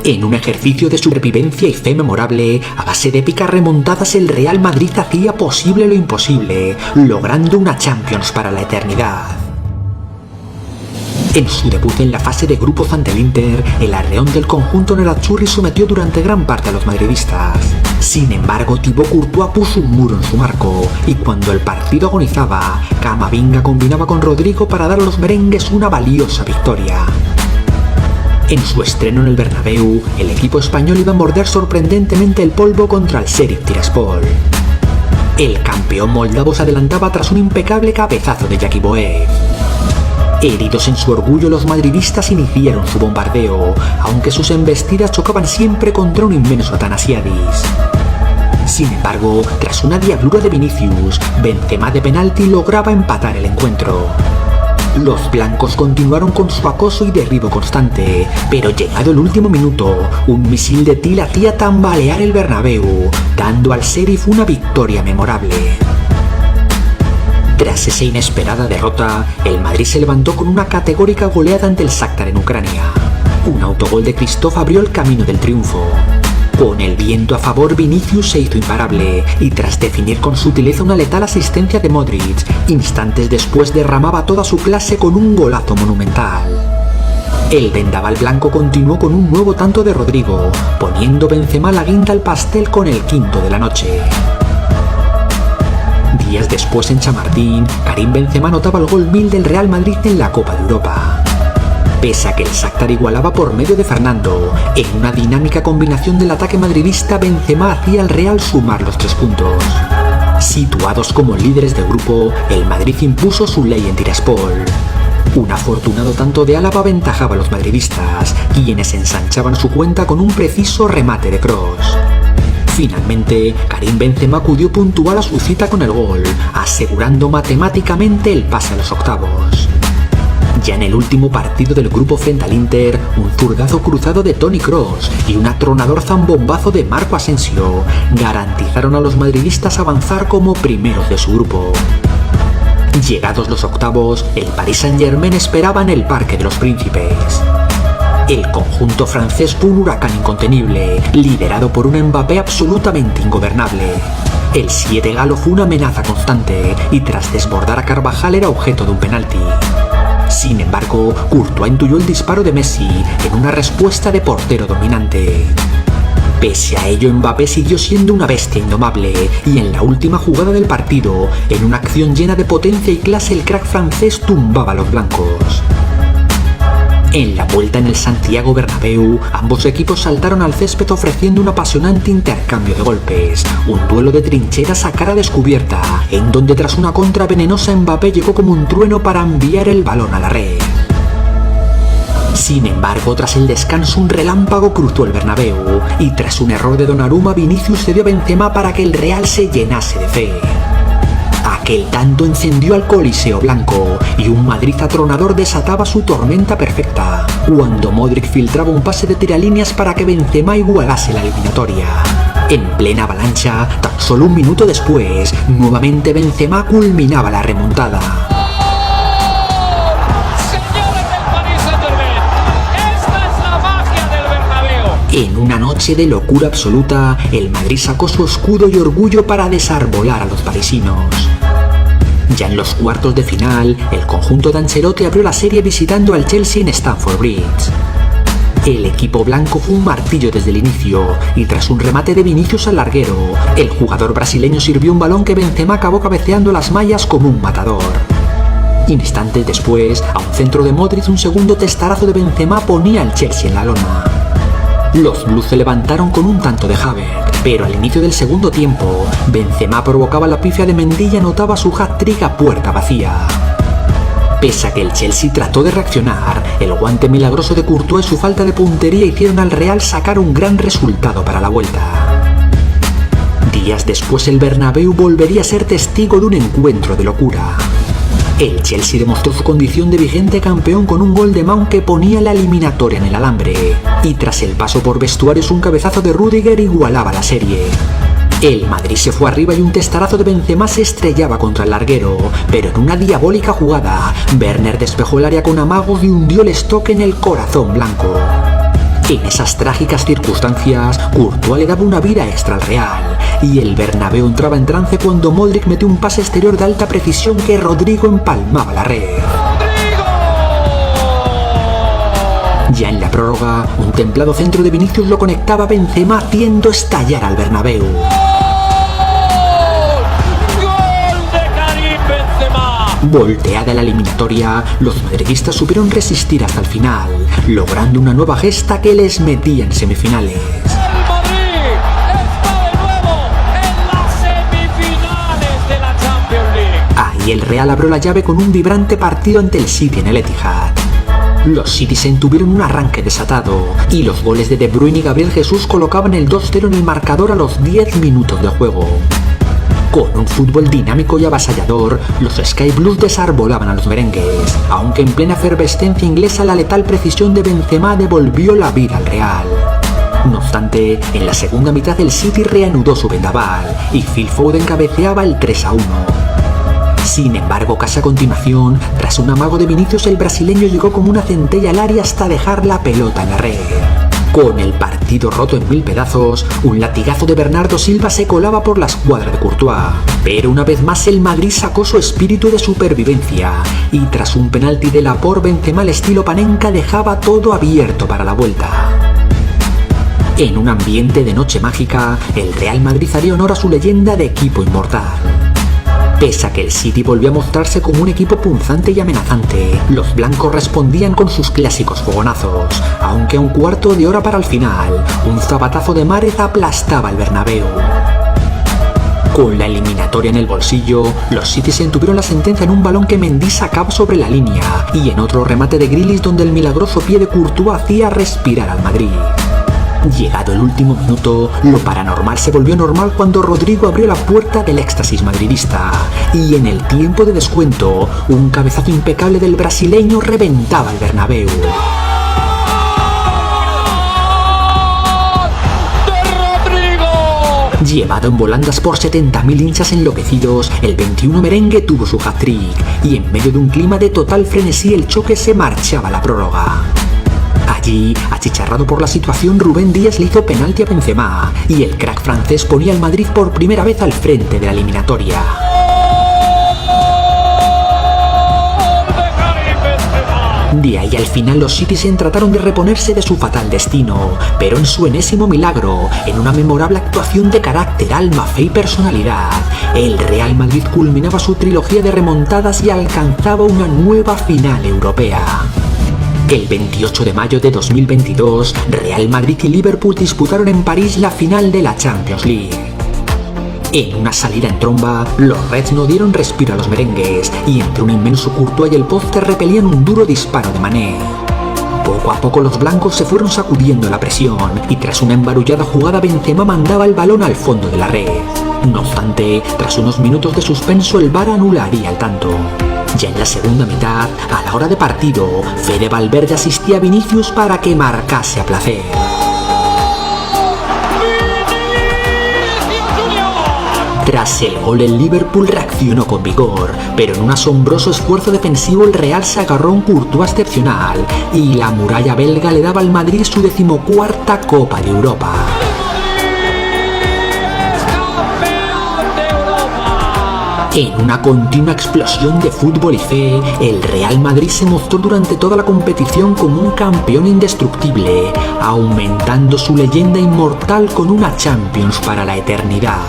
En un ejercicio de supervivencia y fe memorable, a base de épicas remontadas, el Real Madrid hacía posible lo imposible, logrando una Champions para la eternidad. En su debut en la fase de grupos ante el Inter, el arreón del conjunto nerazzurri sometió durante gran parte a los madridistas. Sin embargo, Thibaut Courtois puso un muro en su marco, y cuando el partido agonizaba, Camavinga combinaba con Rodrigo para dar a los merengues una valiosa victoria. En su estreno en el Bernabéu, el equipo español iba a morder sorprendentemente el polvo contra el Sheriff Tiraspol. El campeón moldavo se adelantaba tras un impecable cabezazo de Jackie Boev. Heridos en su orgullo, los madridistas iniciaron su bombardeo, aunque sus embestidas chocaban siempre contra un inmenso Atanasiadis. Sin embargo, tras una diablura de Vinicius, Benzema de penalti lograba empatar el encuentro. Los blancos continuaron con su acoso y derribo constante, pero llegado el último minuto, un misil de Til hacía tambalear el Bernabéu, dando al Sheriff una victoria memorable. Tras esa inesperada derrota, el Madrid se levantó con una categórica goleada ante el Shakhtar en Ucrania. Un autogol de Christophe abrió el camino del triunfo. Con el viento a favor, Vinicius se hizo imparable y tras definir con sutileza una letal asistencia de Modric, instantes después derramaba toda su clase con un golazo monumental. El vendaval blanco continuó con un nuevo tanto de Rodrigo, poniendo Benzema la guinda al pastel con el quinto de la noche. Días después en Chamartín, Karim Benzema anotaba el gol 1000 del Real Madrid en la Copa de Europa. Pese a que el Shakhtar igualaba por medio de Fernando, en una dinámica combinación del ataque madridista, Benzema hacía al Real sumar los 3 puntos. Situados como líderes de grupo, el Madrid impuso su ley en Tiraspol. Un afortunado tanto de Álava aventajaba a los madridistas, quienes ensanchaban su cuenta con un preciso remate de Kroos. Finalmente, Karim Benzema acudió puntual a su cita con el gol, asegurando matemáticamente el pase a los octavos. Ya en el último partido del grupo frente al Inter, un zurdazo cruzado de Toni Kroos y un atronador zambombazo de Marco Asensio garantizaron a los madridistas avanzar como primeros de su grupo. Llegados los octavos, el Paris Saint-Germain esperaba en el Parque de los Príncipes. El conjunto francés fue un huracán incontenible, liderado por un Mbappé absolutamente ingobernable. El 7 galo fue una amenaza constante y tras desbordar a Carvajal era objeto de un penalti. Sin embargo, Courtois intuyó el disparo de Messi en una respuesta de portero dominante. Pese a ello, Mbappé siguió siendo una bestia indomable y en la última jugada del partido, en una acción llena de potencia y clase, el crack francés tumbaba a los blancos. En la vuelta en el Santiago Bernabéu, ambos equipos saltaron al césped ofreciendo un apasionante intercambio de golpes, un duelo de trincheras a cara descubierta, en donde tras una contra venenosa Mbappé llegó como un trueno para enviar el balón a la red. Sin embargo, tras el descanso un relámpago cruzó el Bernabéu y tras un error de Donnarumma, Vinicius cedió a Benzema para que el Real se llenase de fe. Aquel tanto encendió al Coliseo blanco y un Madrid atronador desataba su tormenta perfecta, cuando Modric filtraba un pase de tiralíneas para que Benzema igualase la eliminatoria. En plena avalancha, tan solo un minuto después, nuevamente Benzema culminaba la remontada. En una noche de locura absoluta, el Madrid sacó su escudo y orgullo para desarbolar a los parisinos. Ya en los cuartos de final, el conjunto de Ancelotti abrió la serie visitando al Chelsea en Stamford Bridge. El equipo blanco fue un martillo desde el inicio y tras un remate de Vinicius al larguero, el jugador brasileño sirvió un balón que Benzema acabó cabeceando las mallas como un matador. Instantes después, a un centro de Modric, un segundo testarazo de Benzema ponía al Chelsea en la lona. Los blues se levantaron con un tanto de Havertz, pero al inicio del segundo tiempo, Benzema provocaba la pifia de Mendy y anotaba su hat-trick a puerta vacía. Pese a que el Chelsea trató de reaccionar, el guante milagroso de Courtois y su falta de puntería hicieron al Real sacar un gran resultado para la vuelta. Días después, el Bernabéu volvería a ser testigo de un encuentro de locura. El Chelsea demostró su condición de vigente campeón con un gol de Mount que ponía la eliminatoria en el alambre, y tras el paso por vestuarios un cabezazo de Rüdiger igualaba la serie. El Madrid se fue arriba y un testarazo de Benzema se estrellaba contra el larguero, pero en una diabólica jugada, Werner despejó el área con amagos y hundió el estoque en el corazón blanco. En esas trágicas circunstancias, Courtois le daba una vida extra al Real, y el Bernabéu entraba en trance cuando Modric metió un pase exterior de alta precisión que Rodrigo empalmaba la red. Ya en la prórroga, un templado centro de Vinicius lo conectaba a Benzema haciendo estallar al Bernabéu. Volteada la eliminatoria, los madridistas supieron resistir hasta el final, logrando una nueva gesta que les metía en semifinales. El Madrid está de nuevo en las semifinales de la Champions League. Ahí el Real abrió la llave con un vibrante partido ante el City en el Etihad. Los Citizen tuvieron un arranque desatado, y los goles de De Bruyne y Gabriel Jesús colocaban el 2-0 en el marcador a los 10 minutos de juego. Con un fútbol dinámico y avasallador, los Sky Blues desarbolaban a los merengues, aunque en plena efervescencia inglesa la letal precisión de Benzema devolvió la vida al Real. No obstante, en la segunda mitad el City reanudó su vendaval, y Phil Foden cabeceaba el 3-1. Sin embargo, casi a continuación, tras un amago de Vinicius, el brasileño llegó como una centella al área hasta dejar la pelota en la red. Con el partido roto en 1000 pedazos, un latigazo de Bernardo Silva se colaba por la escuadra de Courtois. Pero una vez más el Madrid sacó su espíritu de supervivencia, y tras un penalti de Laporte, Benzema al estilo Panenka dejaba todo abierto para la vuelta. En un ambiente de noche mágica, el Real Madrid haría honor a su leyenda de equipo inmortal. Pese a que el City volvió a mostrarse como un equipo punzante y amenazante, los blancos respondían con sus clásicos fogonazos, aunque a un cuarto de hora para el final, un zapatazo de Mahrez aplastaba el Bernabéu. Con la eliminatoria en el bolsillo, los Citizen tuvieron la sentencia en un balón que Mendy sacaba sobre la línea, y en otro remate de Grealish donde el milagroso pie de Courtois hacía respirar al Madrid. Llegado el último minuto, lo paranormal se volvió normal cuando Rodrigo abrió la puerta del éxtasis madridista, y en el tiempo de descuento, un cabezazo impecable del brasileño reventaba el Bernabéu. Llevado en volandas por 70.000 hinchas enloquecidos, el 21 merengue tuvo su hat-trick, y en medio de un clima de total frenesí el choque se marchaba a la prórroga. Allí, achicharrado por la situación, Rubén Díaz le hizo penalti a Benzema, y el crack francés ponía al Madrid por primera vez al frente de la eliminatoria. De ahí al final los Citizen trataron de reponerse de su fatal destino, pero en su enésimo milagro, en una memorable actuación de carácter, alma, fe y personalidad, el Real Madrid culminaba su trilogía de remontadas y alcanzaba una nueva final europea. El 28 de mayo de 2022, Real Madrid y Liverpool disputaron en París la final de la Champions League. En una salida en tromba, los Reds no dieron respiro a los merengues, y entre un inmenso Courtois y el poste repelían un duro disparo de Mané. Poco a poco los blancos se fueron sacudiendo la presión, y tras una embarullada jugada Benzema mandaba el balón al fondo de la red. No obstante, tras unos minutos de suspenso el VAR anularía el tanto. Ya en la segunda mitad, a la hora de partido, Fede Valverde asistía a Vinicius para que marcase a placer. Tras el gol el Liverpool reaccionó con vigor, pero en un asombroso esfuerzo defensivo el Real se agarró a un Courtois excepcional, y la muralla belga le daba al Madrid su 14ª Copa de Europa. En una continua explosión de fútbol y fe, el Real Madrid se mostró durante toda la competición como un campeón indestructible, aumentando su leyenda inmortal con una Champions para la eternidad.